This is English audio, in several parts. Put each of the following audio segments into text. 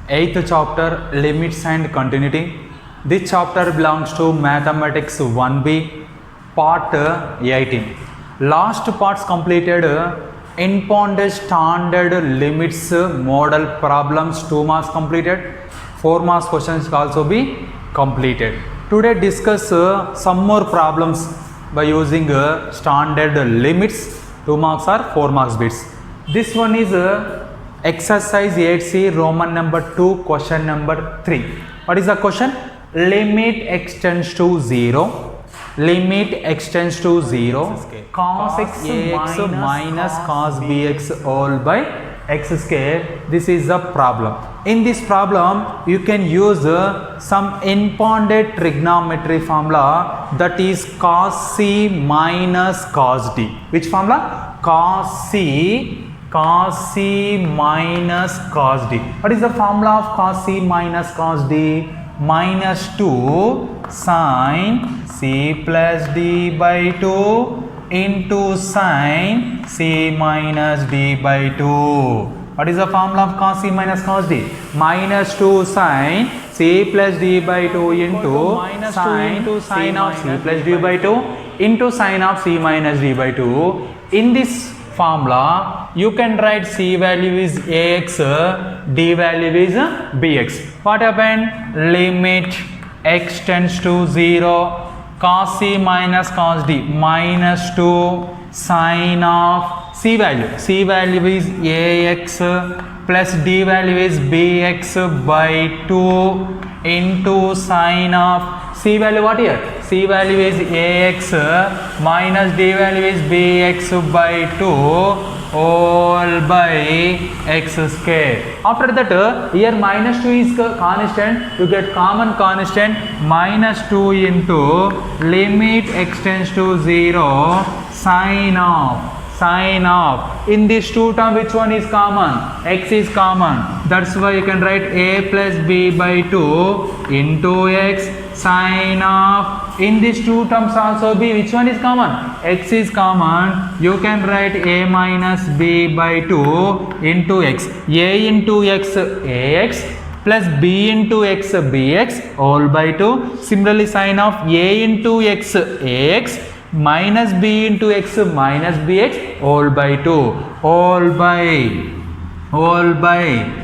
Eighth chapter, limits and continuity. This chapter belongs to mathematics 1b, part 18. Last parts completed inbound standard limits model problems, 2 marks completed, 4 marks questions also be completed. Today discuss some more problems by using standard limits, 2 marks or 4 marks bits. This one is exercise 8C, Roman number 2, question number 3. What is the question? Limit extends to 0. Limit extends to 0. Cos x ax minus cos bx all by x square. This is the problem. In this problem, you can use some impounded trigonometry formula, that is cos c minus cos d. Which formula? Cos c minus cos d. What is the formula of cos c minus cos d? Minus 2 sin c plus d by 2 into sin c minus d by 2. What is the formula of cos c minus cos d? Minus 2 sin c plus d by 2 into sin of c plus d by 2 into sin of c minus d by 2. In this formula, you can write c value is ax, d value is bx. What happened? Limit x tends to 0, cos c minus cos d minus 2 sin of c value is ax plus d value is bx by 2 into sin of c value. What here? C value is ax minus d value is bx by 2 all by x square. After that, here minus 2 is constant, you get common constant, minus 2 into limit x tends to 0 sin of. In these two terms, which one is common? X is common. That's why you can write a plus b by 2 into x sin of. In these two terms also b, which one is common? X is common. You can write a minus b by 2 into x. A into x ax plus b into x bx all by 2. Similarly, sin of a into x ax minus b into x minus bx all by 2 all by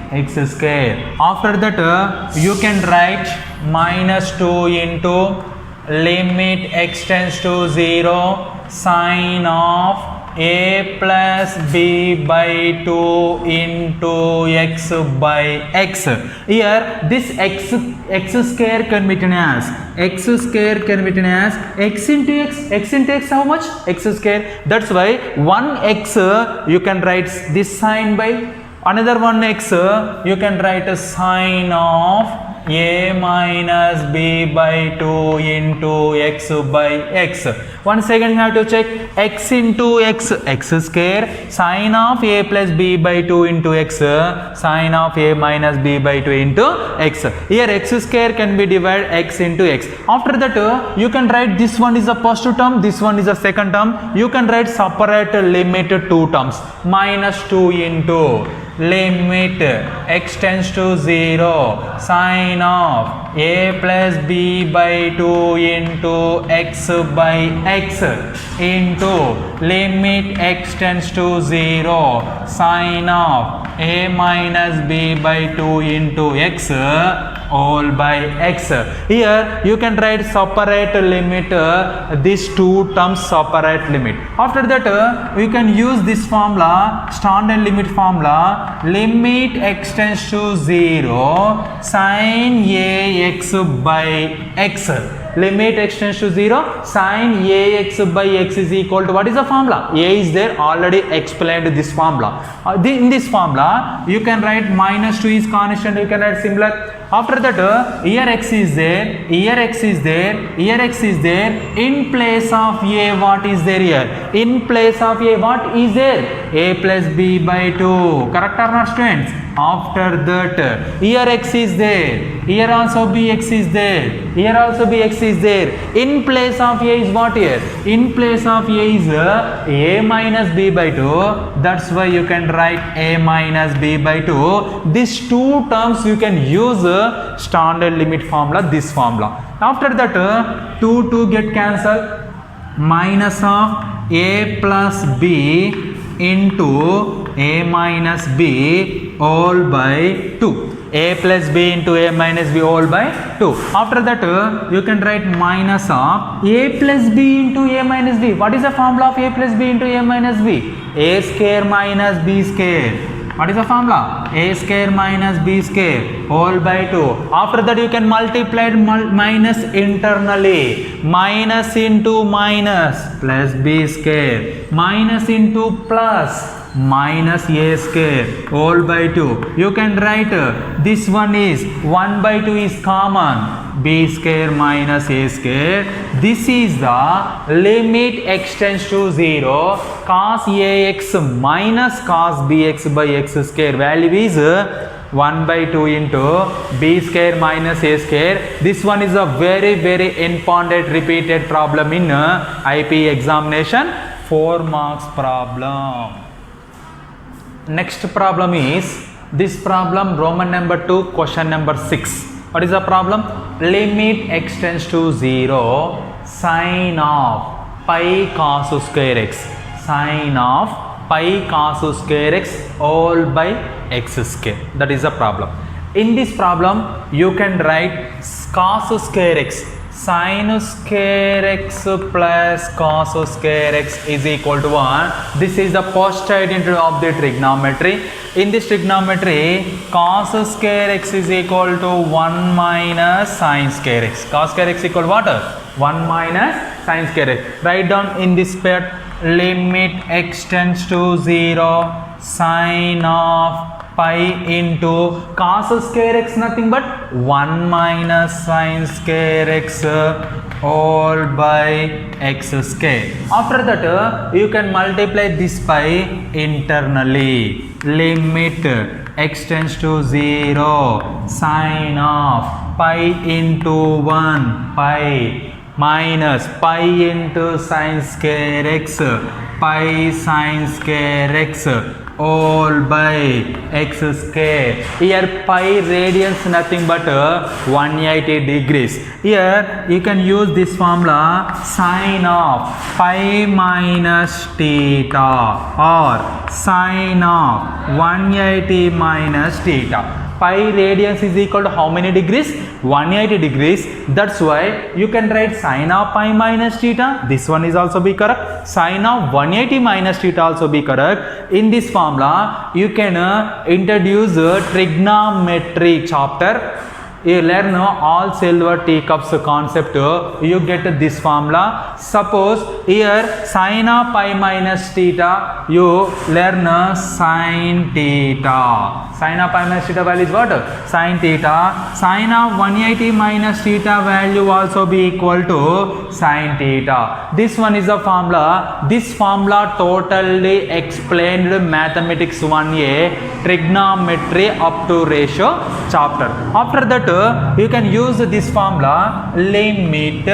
x square. After that, you can write minus 2 into limit x tends to 0 sin of a plus b by 2 into x by x. Here this x square can be written as x into x how much? X square. That's why 1x you can write this sign by another 1x you can write a sine of a minus b by 2 into x by x. Once again you have to check x into x square, sine of a plus b by 2 into x, sine of a minus b by 2 into x. Here x square can be divided x into x. After that, you can write this one is the first term, this one is the second term. You can write separate limit 2 terms. Minus 2 into limit x tends to 0 sin of a plus b by 2 into x by x into limit x tends to 0 sin of a minus b by 2 into x all by x. Here you can write separate limit, these two terms separate limit. After that, we can use this formula, standard limit formula, limit x tends to 0 sin ax by x. Limit x tends to 0 sin ax by x is equal to, what is the formula? A is there, already explained this formula. In this formula you can write minus 2 is constant, you can write similar. After that, here x is there, here x is there, here x is there. In place of a, what is there here? In place of a, what is there? A plus b by 2. Correct or not, students? After that, here x is there, here also b x is there, here also b x is there. In place of a is what here? In place of a is a minus b by 2. That's why you can write a minus b by 2. These two terms you can use standard limit formula, this formula. After that, 2 get cancelled. Minus of a plus b into a minus b all by 2. A plus b into a minus b all by 2. After that, you can write minus of a plus b into a minus b. What is the formula of a plus b into a minus b? A square minus b square. What is the formula? A square minus b square all by 2. After that, you can multiply minus internally. Minus into minus plus b square. Minus into plus minus a square all by 2. You can write this one is 1 by 2 is common. B square minus a square. This is the limit extends to 0. Cos ax minus cos bx by x square. Value is 1 by 2 into b square minus a square. This one is a very important repeated problem in IP examination. 4 marks problem. Next problem is this problem, Roman number 2, question number 6. What is the problem? Limit extends to 0 sine of pi cos square x. Sine of pi cos square x all by x square. That is the problem. In this problem, you can write cos square x. Sin square x plus cos square x is equal to 1. This is the posterior derivative of the trigonometry. In this trigonometry, cos square x is equal to 1 minus sin square x. Cos square x equal to what? 1 minus sin square x. Write down in this part, limit x tends to 0 sin of pi into cos square x nothing but 1 minus sin square x all by x square. After that, you can multiply this by internally. Limit x tends to 0 sin of pi into 1 pi minus pi into sin square x pi sin square x all by x square. Here pi radians nothing but 180 degrees. Here you can use this formula, sine of pi minus theta or sine of 180 minus theta. Pi radians is equal to how many degrees? 180 degrees. That's why you can write sine of pi minus theta. This one is also be correct. Sine of 180 minus theta also be correct. In this formula, you can introduce trigonometry chapter. You learn all silver teacups concept. You get this formula. Suppose here sine of pi minus theta, you learn sine theta. Sine of pi minus theta value is what? Sine theta. Sine of 180 minus theta value also be equal to sine theta. This one is the formula. This formula totally explained mathematics 1A trigonometry up to ratio chapter. After that, you can use this formula, limit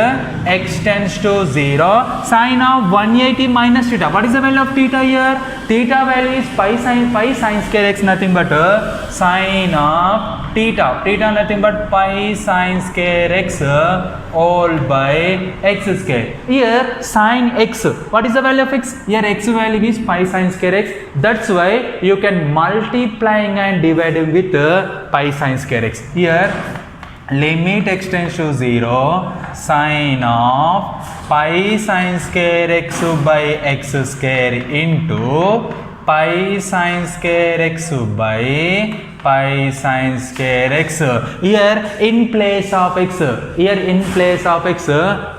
x tends to 0 sine of 180 minus theta. What is the value of theta here? Theta value is pi sin square x nothing but sine of theta. Theta nothing but pi sin square x all by x square. Here sine x. What is the value of x? Here x value is pi sin square x. That's why you can multiplying and dividing with pi sin square x. Here limit x tends to 0 sine of pi sin square x by x square into pi sin square x by pi sin square x. Here in place of x,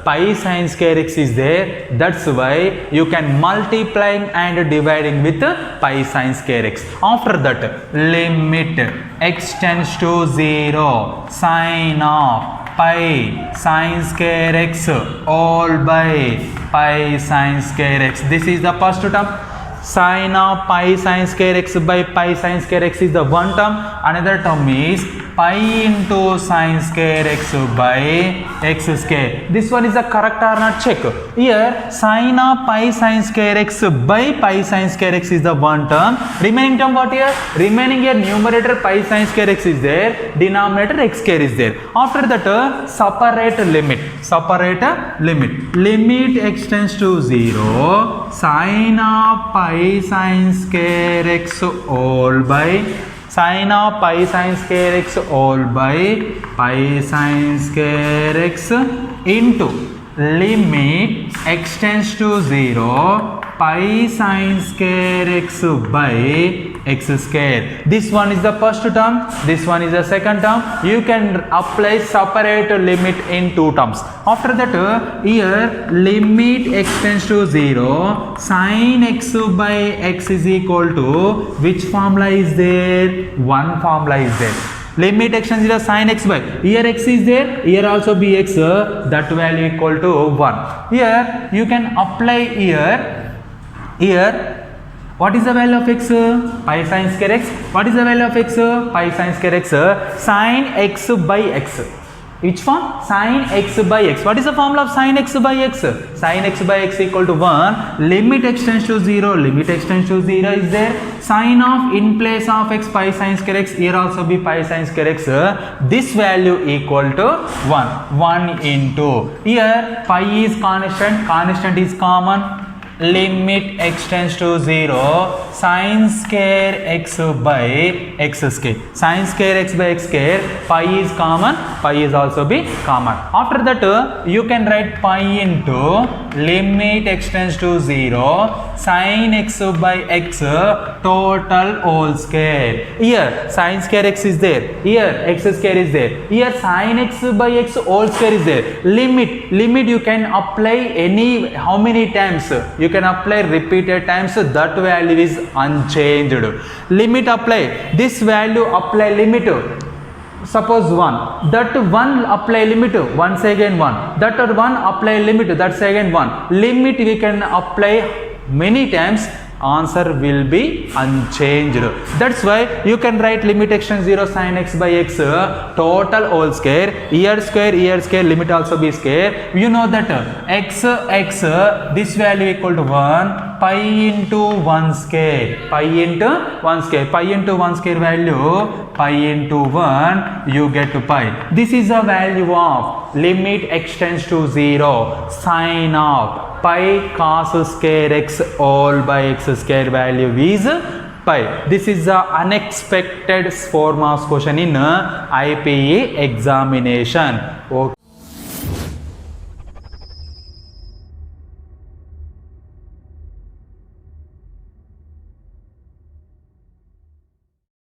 pi sin square x is there. That's why you can multiplying and dividing with pi sin square x. After that, limit x tends to 0 sine of pi sin square x all by pi sin square x. This is the first term. Sine of pi sine square x by pi sine square x is the one term. Another term is pi into sine square x by x square. This one is the correct or not? Check. Here sine of pi sine square x by pi sine square x is the one term. Remaining term what here? Remaining here numerator pi sine square x is there. Denominator x square is there. After that separate limit. Separate limit. Limit x tends to 0. Sine of pi sine square x all by sine of pi sine square x all by pi sine square x into limit x tends to 0 pi sine square x by x square. This one is the first term, this one is the second term. You can apply separate limit in two terms. After that here limit x tends to 0 sine x by x is equal to which formula is there? One formula is there. Limit x tends to 0 sine x by, here x is there, here also be x, that value equal to 1. Here you can apply here what is the value of x? Pi sine square x. What is the value of x? Pi sine square x. Sine x by x. Which form? Sine x by x. What is the formula of sine x by x? Sine x by x equal to 1. Limit x tends to 0. Limit x tends to 0 is there. Sine of in place of x pi sine square x. Here also be pi sine square x. This value equal to 1. 1 into. Here pi is constant. Constant is common. Limit x tends to 0 sine square x by x square. Sine square x by x square, pi is common, pi is also be common. After that you can write pi into limit x tends to 0 sine x by x total whole square. Here sine square x is there, here x square is there, here sine x by x whole square is there. Limit you can apply any, how many times? You can apply repeated times, that value is unchanged. Limit apply, this value apply limit. Suppose 1, that 1 apply limit, once again 1, that 1 apply limit, that's again 1. Limit we can apply many times, answer will be unchanged. That's why you can write limit x tends 0 sine x by x total whole square, here square, limit also be square. You know that x this value equal to 1 pi into 1 square, pi into 1 square, pi into 1 square value pi into 1, you get pi. This is the value of limit x tends to 0 sine of pi cos square x all by x square value is pi. This is the unexpected 4 marks question in IPE examination. Okay.